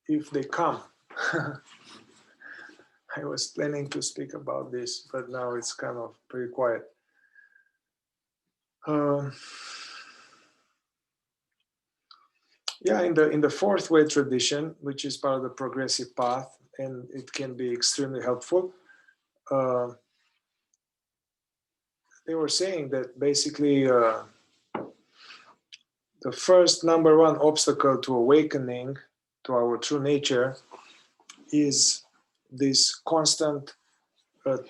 if they come. I was planning to speak about this, but now it's kind of pretty quiet. Yeah, in the fourth way tradition, which is part of the progressive path, and it can be extremely helpful. They were saying that basically the first number one obstacle to awakening to our true nature is this constant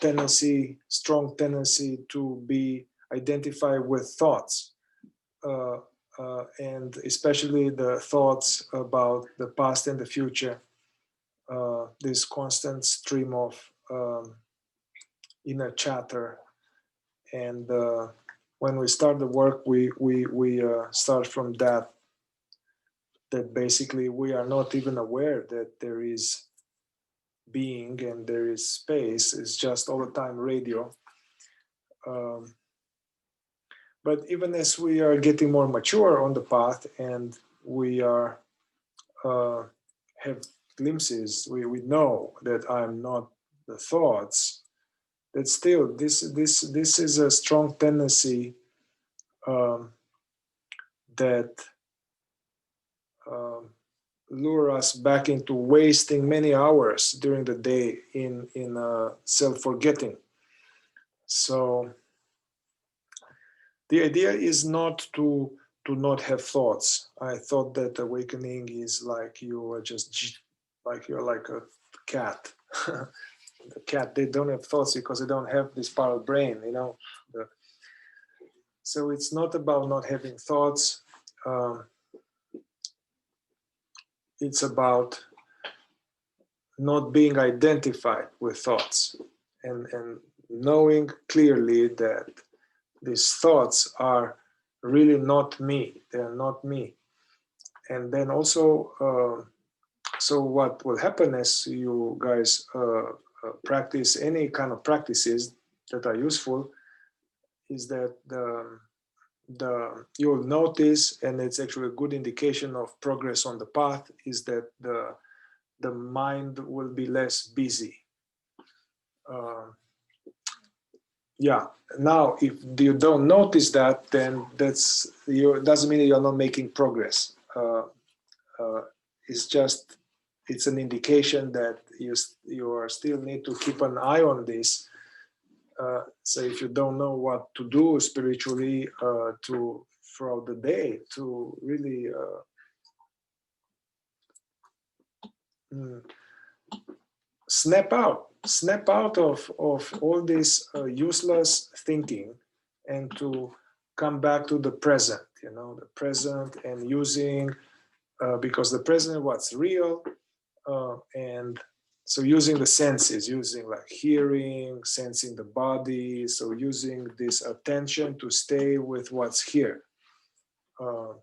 tendency, strong tendency to be identified with thoughts, and especially the thoughts about the past and the future. This constant stream of inner chatter, and when we start the work, we start from that basically we are not even aware that there is being and there is space. It's just all the time radio. But even as we are getting more mature on the path and we are have glimpses, we know that I'm not the thoughts, that still this is a strong tendency that lure us back into wasting many hours during the day in self-forgetting. So the idea is not to not have thoughts. I thought that awakening is like you are just like you're like a cat. The cat, they don't have thoughts because they don't have this part of the brain, you know. So it's not about not having thoughts. It's about not being identified with thoughts and knowing clearly that these thoughts are really not me. They're not me. And then also, so what will happen as you guys practice any kind of practices that are useful is that you'll notice, and it's actually a good indication of progress on the path, is that the mind will be less busy. Yeah. Now, if you don't notice that, then that's doesn't mean that you're not making progress. It's just it's an indication that you are still need to keep an eye on this. So if you don't know what to do spiritually throughout the day to really snap out of all this useless thinking and to come back to the present, you know, the present, and using because the present what's real, and so using the senses, using like hearing, sensing the body, so using this attention to stay with what's here. I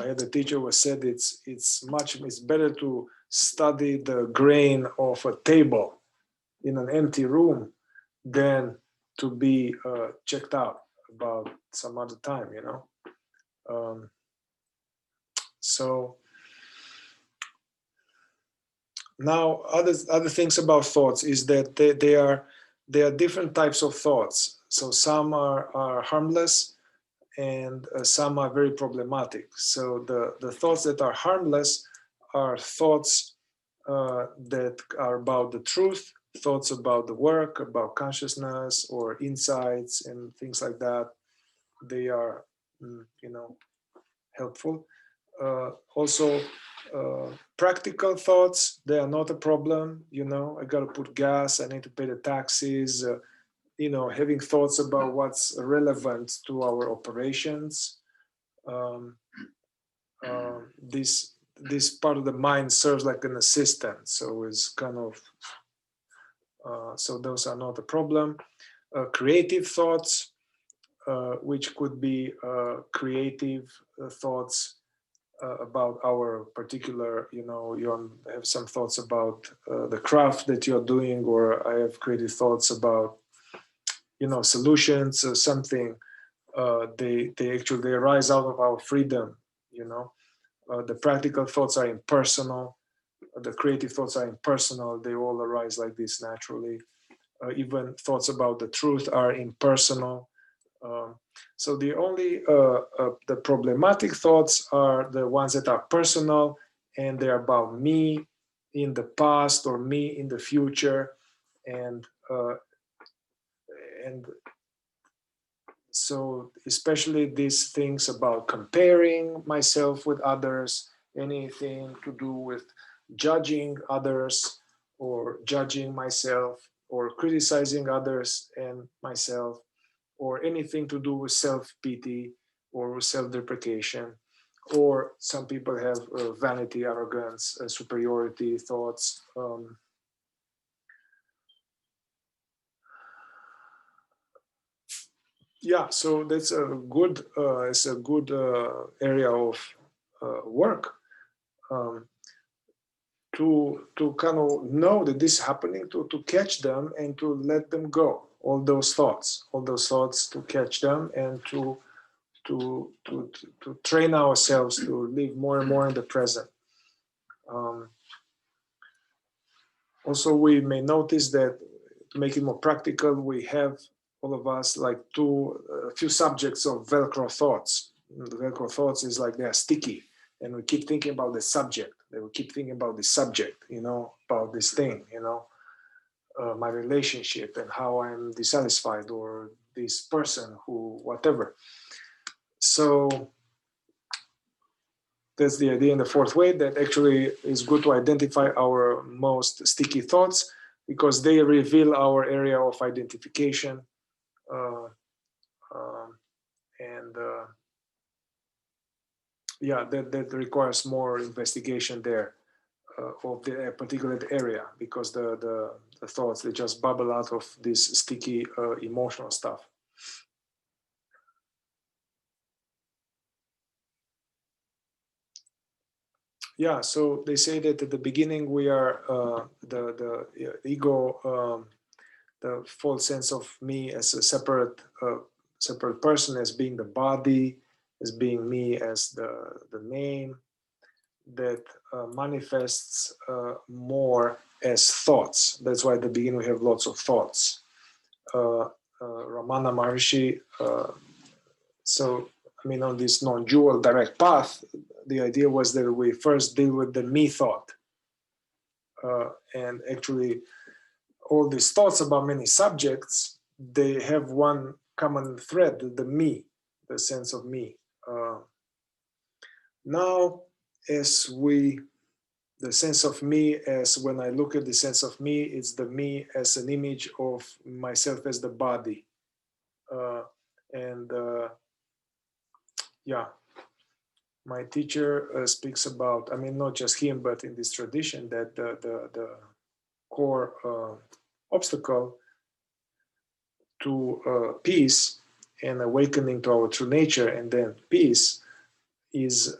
had a teacher who said it's better to study the grain of a table in an empty room than to be checked out about some other time, you know. So now other things about thoughts is that there are different types of thoughts. So some are harmless, and some are very problematic. So the thoughts that are harmless are thoughts that are about the truth, thoughts about the work, about consciousness or insights and things like that. They are, you know, helpful. Also, practical thoughts, they are not a problem. You know, I got to put gas, I need to pay the taxes. You know, having thoughts about what's relevant to our operations. This part of the mind serves like an assistant, so it's kind of so those are not a problem. Creative thoughts, which could be creative thoughts about our particular, you know, you have some thoughts about the craft that you're doing, or I have creative thoughts about, you know, solutions or something. They actually arise out of our freedom, you know. The practical thoughts are impersonal. The creative thoughts are impersonal. They all arise like this naturally. Even thoughts about the truth are impersonal. So the only the problematic thoughts are the ones that are personal, and they're about me in the past or me in the future, and and so especially these things about comparing myself with others, anything to do with judging others or judging myself or criticizing others and myself, or anything to do with self-pity or self-deprecation, or some people have vanity, arrogance, superiority thoughts. Yeah, so that's a good it's a good area of work, um, to kind of know that this is happening, to catch them and to let them go. All those thoughts, to catch them and to train ourselves to live more and more in the present. Um, Also, we may notice that, to make it more practical, we have, all of us, like a few subjects of Velcro thoughts. The Velcro thoughts is like they're sticky, and we keep thinking about the subject. They will keep thinking about the subject, about this thing, my relationship and how I'm dissatisfied, or this person who, whatever. So that's the idea in the fourth way, that actually is good to identify our most sticky thoughts, because they reveal our area of identification, uh, um, and yeah, that requires more investigation there, of the particular area, because the thoughts, they just bubble out of this sticky emotional stuff. Yeah, so they say that at the beginning we are the ego, the false sense of me as a separate person, as being the body, as being me as the name, that manifests more as thoughts. That's why at the beginning we have lots of thoughts. Ramana Maharshi, so I mean, on this non-dual direct path, the idea was that we first deal with the me thought, and actually all these thoughts about many subjects, they have one common thread, the me, the sense of me. Now, as the sense of me, as when I look at the sense of me, it's the me as an image of myself as the body. And yeah, my teacher speaks about, I mean, not just him, but in this tradition, that the core obstacle to peace and awakening to our true nature, and then peace, is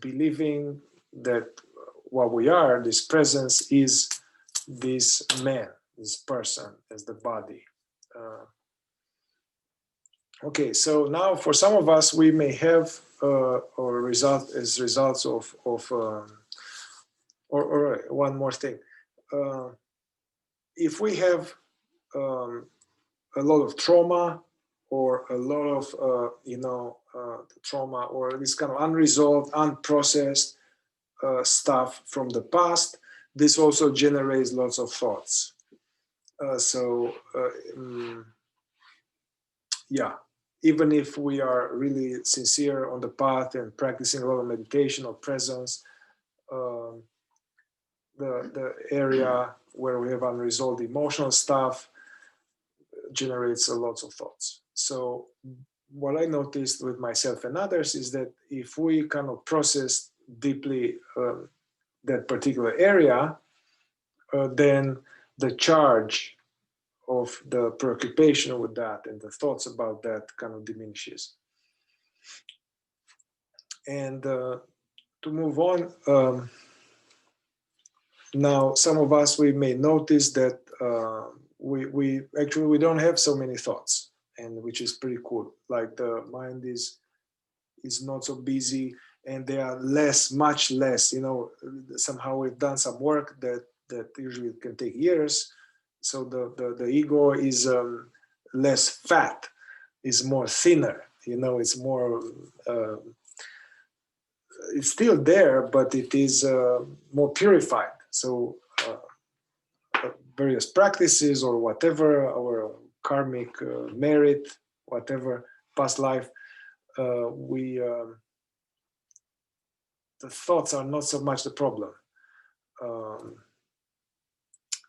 believing that what we are, this presence, is this man, this person, as the body. Okay, so now for some of us, we may have or result as results of or one more thing. If we have a lot of trauma, or a lot of trauma, or this kind of unresolved, unprocessed stuff from the past, this also generates lots of thoughts. Yeah, even if we are really sincere on the path and practicing a lot of meditation or presence, um, the area where we have unresolved emotional stuff generates a lots of thoughts. So what I noticed with myself and others is that if we kind of process deeply that particular area, then the charge of the preoccupation with that and the thoughts about that kind of diminishes. And to move on, now some of us, we may notice that we actually we don't have so many thoughts, and which is pretty cool. Like the mind is not so busy, and they are much less. Somehow we've done some work that usually can take years. So the ego is less fat, is more thinner. It's more. It's still there, but it is more purified. So various practices or whatever, our karmic merit, whatever past life, the thoughts are not so much the problem.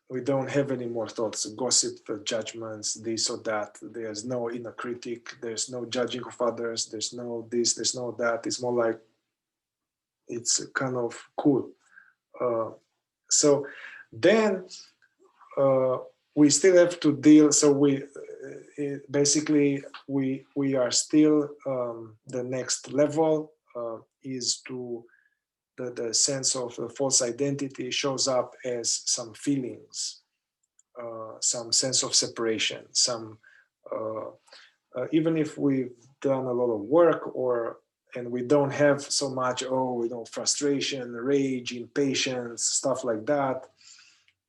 We don't have any more thoughts, gossip, judgments, this or that. There's no inner critic. There's no judging of others. There's no this, there's no that. It's more like, it's kind of cool. So then we still have to deal. So basically we are still, the next level is to the sense of the false identity shows up as some feelings, some sense of separation, some even if we've done a lot of work, and we don't have so much, frustration, rage, impatience, stuff like that,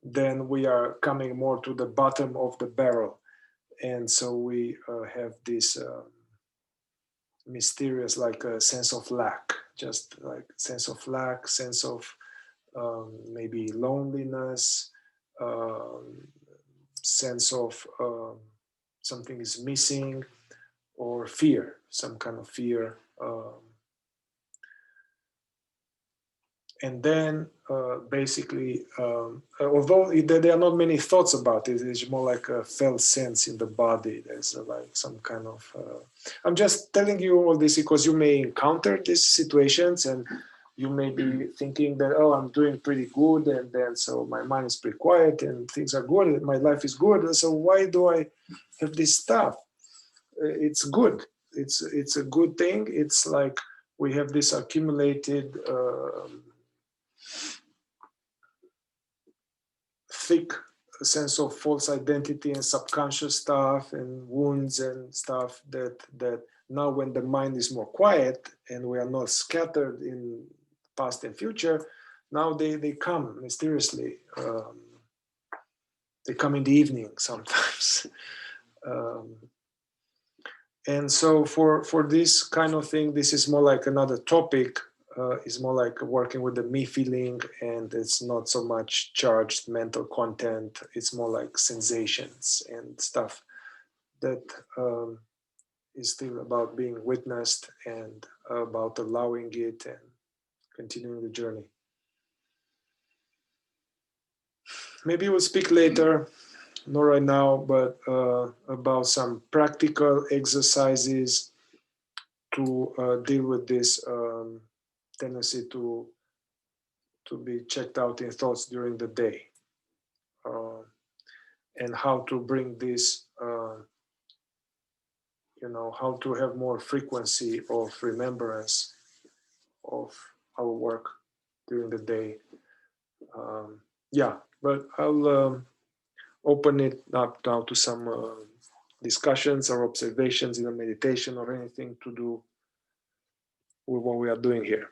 then we are coming more to the bottom of the barrel. And so we have this mysterious, like a sense of lack, just like sense of lack, sense of maybe loneliness, sense of something is missing, or fear, some kind of fear. And then basically, although there are not many thoughts about it, it's more like a felt sense in the body. There's like some kind of, I'm just telling you all this because you may encounter these situations and you may be thinking that, oh, I'm doing pretty good. And then so my mind is pretty quiet and things are good. My life is good. So why do I have this stuff? It's good. It's a good thing. It's like we have this accumulated thick sense of false identity and subconscious stuff and wounds and stuff that now when the mind is more quiet and we are not scattered in past and future, now they come mysteriously. They come in the evening sometimes. And so for this kind of thing, this is more like another topic. Is more like working with the me feeling, and it's not so much charged mental content. It's more like sensations and stuff that is still about being witnessed and about allowing it and continuing the journey. Maybe we'll speak later, not right now, but about some practical exercises to deal with this tendency to be checked out in thoughts during the day, and how to bring this, how to have more frequency of remembrance of our work during the day. Yeah, but I'll open it up now to some discussions or observations in a meditation or anything to do with what we are doing here.